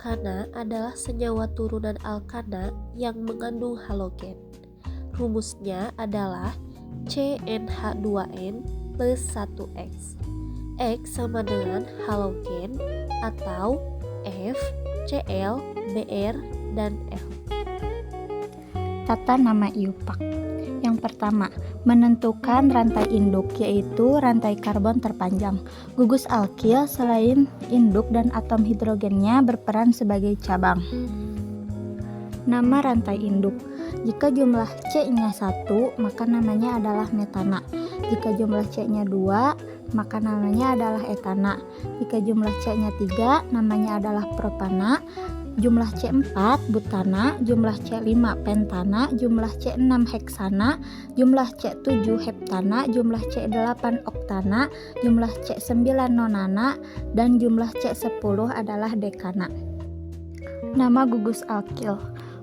alkana adalah senyawa turunan alkana yang mengandung halogen. Rumusnya adalah CnH2n plus 1X. X sama dengan halogen atau F, Cl, Br, dan L. Tata nama IUPAC. Yang pertama, menentukan rantai induk, yaitu rantai karbon terpanjang. Gugus alkil selain induk dan atom hidrogennya berperan sebagai cabang. Nama rantai induk. Jika jumlah C-nya 1, maka namanya adalah metana. Jika jumlah C-nya 2, maka namanya adalah etana. Jika jumlah C-nya 3, namanya adalah propana. Jumlah C4 butana, jumlah C5 pentana, jumlah C6 heksana, jumlah C7 heptana, jumlah C8 oktana, jumlah C9 nonana, dan jumlah C10 adalah dekana. Nama gugus alkil.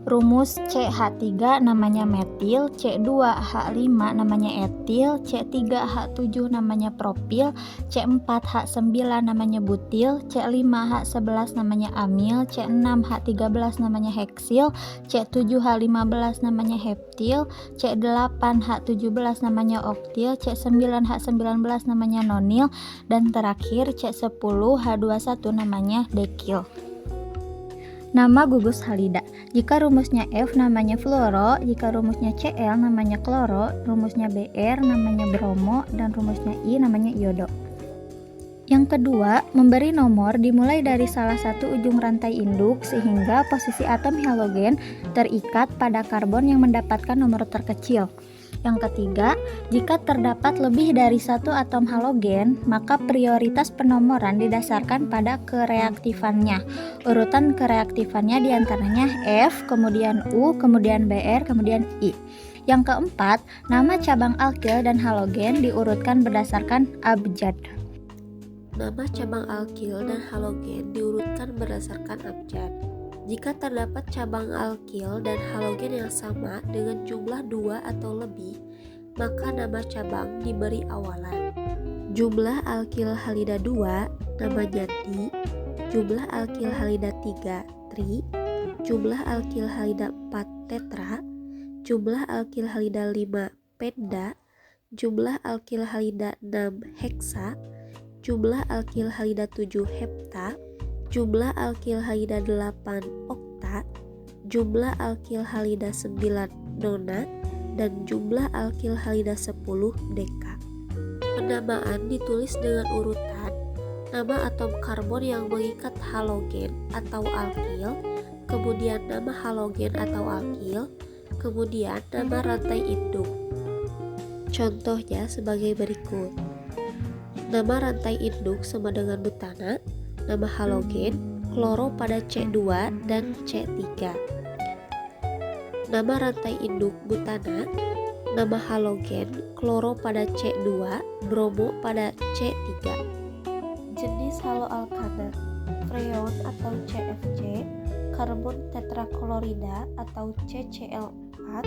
Rumus CH3 namanya metil, C2H5 namanya etil, C3H7 namanya propil, C4H9 namanya butil, C5H11 namanya amil, C6H13 namanya heksil, C7H15 namanya heptil, C8H17 namanya oktil, C9H19 namanya nonil, dan terakhir C10H21 namanya dekil. Nama gugus halida. Jika rumusnya F namanya fluoro, jika rumusnya Cl namanya kloro, rumusnya Br namanya bromo, dan rumusnya I namanya iodo. Yang kedua, memberi nomor dimulai dari salah satu ujung rantai induk sehingga posisi atom halogen terikat pada karbon yang mendapatkan nomor terkecil. Yang ketiga, jika terdapat lebih dari satu atom halogen, maka prioritas penomoran didasarkan pada kereaktifannya. Urutan kereaktifannya diantaranya F, kemudian U, kemudian Br, kemudian I. Yang keempat, nama cabang alkil dan halogen diurutkan berdasarkan abjad. Nama cabang alkil dan halogen diurutkan berdasarkan abjad. Jika terdapat cabang alkil dan halogen yang sama dengan jumlah 2 atau lebih, maka nama cabang diberi awalan. Jumlah alkil halida 2 namanya di, jumlah alkil halida 3 tri, jumlah alkil halida 4 tetra, jumlah alkil halida 5 penta, jumlah alkil halida 6 heksa, jumlah alkil halida 7 hepta, jumlah alkil halida 8 okta, jumlah alkil halida 9 nona, dan jumlah alkil halida 10 deka. Penamaan ditulis dengan urutan nama atom karbon yang mengikat halogen atau alkil, kemudian nama halogen atau alkil, kemudian nama rantai induk. Contohnya sebagai berikut. Nama rantai induk sama dengan butana, nama halogen, kloro pada C2 dan C3. Nama rantai induk butana, nama halogen, kloro pada C2, bromo pada C3. Jenis haloalkana, freon atau CFC, karbon tetraklorida atau CCl4,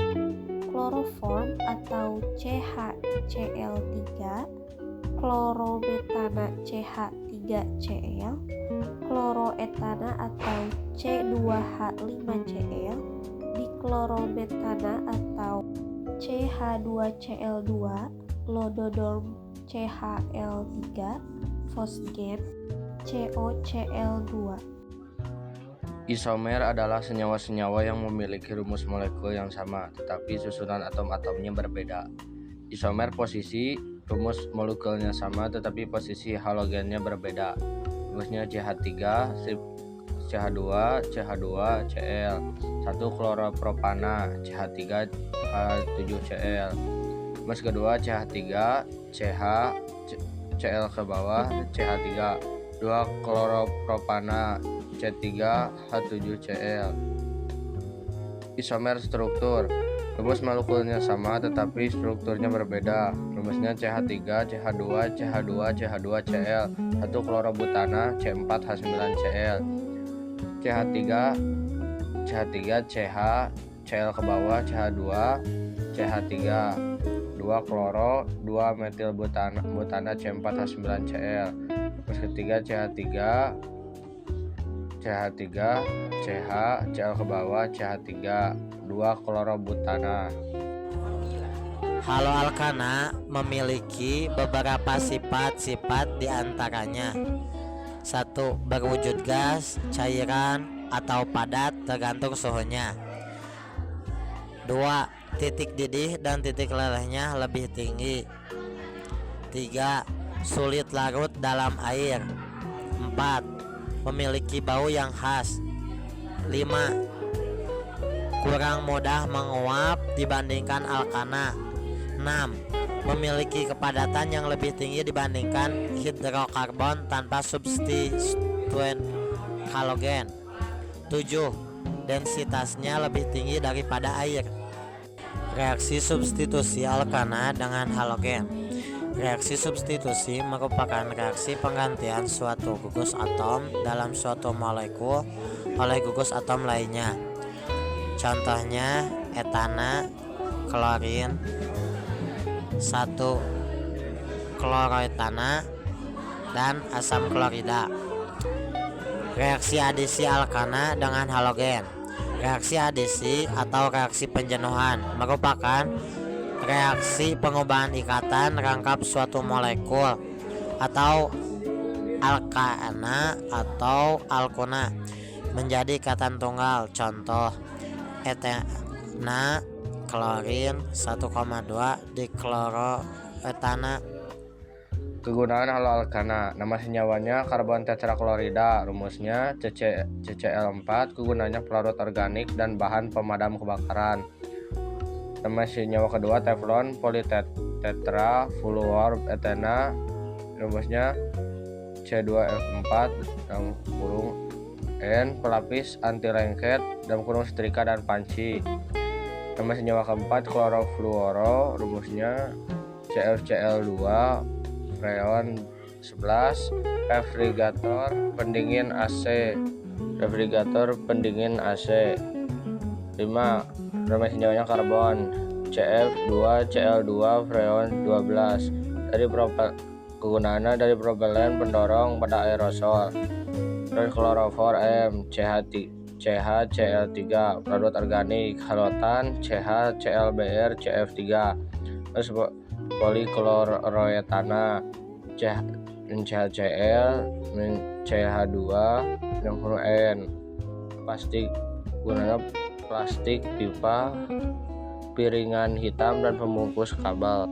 kloroform atau CHCl3, klorometana CH3Cl, kloroetana atau C2H5Cl, diklorometana atau CH2Cl2, lododorm CHL3, fosgen COCl2. Isomer adalah senyawa-senyawa yang memiliki rumus molekul yang sama, tetapi susunan atom-atomnya berbeda. Isomer posisi rumus molekulnya sama, tetapi posisi halogennya berbeda. Rumusnya CH3, CH2, CH2, Cl, 1 kloropropana, CH3, H7Cl. Rumus kedua CH3, CH, Cl ke bawah, CH3, 2 kloropropana, C3, H7Cl. Isomer struktur. Rumus molekulnya sama tetapi strukturnya berbeda. Rumusnya CH3, CH2, CH2, CH2Cl, 1 klorobutana, C4, H9Cl. CH3, CH3, CH, Cl ke bawah, CH2, CH3, 2 kloro, 2 metil butana, C4, H9Cl. Terus ketiga CH3, CH3, CH, Cl ke bawah, CH3, 2 klorobutana. Haloalkana memiliki beberapa sifat-sifat diantaranya: 1. Berwujud gas, cairan, atau padat tergantung suhunya. 2. Titik didih dan titik lelehnya lebih tinggi. 3. Sulit larut dalam air. 4. Memiliki bau yang khas. 5. Kurang mudah menguap dibandingkan alkana. 6. Memiliki kepadatan yang lebih tinggi dibandingkan hidrokarbon tanpa substituen halogen. 7. Densitasnya lebih tinggi daripada air. Reaksi substitusi alkana dengan halogen. Reaksi substitusi merupakan reaksi penggantian suatu gugus atom dalam suatu molekul oleh gugus atom lainnya. Contohnya etana, klorin, 1 kloroetana, dan asam klorida. Reaksi adisi alkana dengan halogen. Reaksi adisi atau reaksi penjenuhan merupakan reaksi pengubahan ikatan rangkap suatu molekul atau alkana atau alkuna menjadi ikatan tunggal. Contoh etana, klorin, 1,2 dikloroetana. Kegunaan haloalkana. Nama senyawanya karbon tetraklorida. Rumusnya CCl4. Kegunaannya pelarut organik dan bahan pemadam kebakaran. Nama senyawa kedua teflon politetra fluoroetana. Rumusnya C2F4 dalam kurung N. Pelapis anti lengket dalam kurung setrika dan panci. Nama senyawa keempat klorofluoro. Rumusnya CFCl2 freon 11. Refrigerator pendingin AC. 5. Nama senyawanya karbon CF2Cl2 freon 12. Kegunaannya dari propelen pendorong pada aerosol. Terus klorofor M, CHCl3, pelarut organik. Halotan CHClBr, CF3. Terus polikloroetana, CHCl, CH2, yang N. Plastik, gunanya plastik pipa, piringan hitam, dan pembungkus kabel.